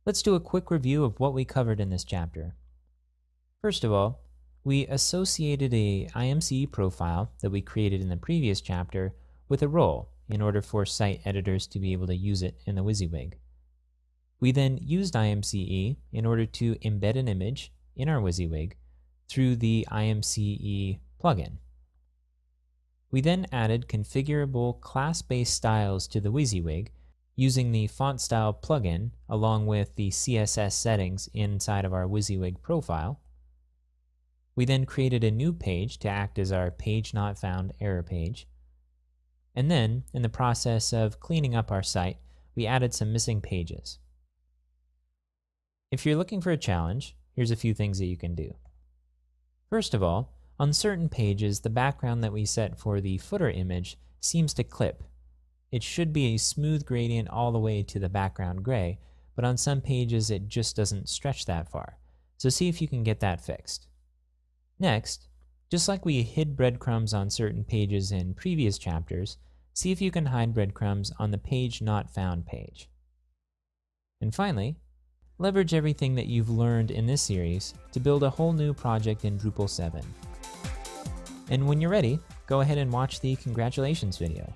Let's do a quick review of what we covered in this chapter. First of all, we associated a IMCE profile that we created in the previous chapter with a role in order for site editors to be able to use it in the WYSIWYG. We then used IMCE in order to embed an image in our WYSIWYG through the IMCE plugin. We then added configurable class-based styles to the WYSIWYG using the font style plugin along with the CSS settings inside of our WYSIWYG profile. We then created a new page to act as our page not found error page. And then, in the process of cleaning up our site, we added some missing pages. If you're looking for a challenge, here's a few things that you can do. First of all, on certain pages, the background that we set for the footer image seems to clip. It should be a smooth gradient all the way to the background gray, but on some pages it just doesn't stretch that far. So see if you can get that fixed. Next, just like we hid breadcrumbs on certain pages in previous chapters, see if you can hide breadcrumbs on the page not found page. And finally, leverage everything that you've learned in this series to build a whole new project in Drupal 7. And when you're ready, go ahead and watch the congratulations video.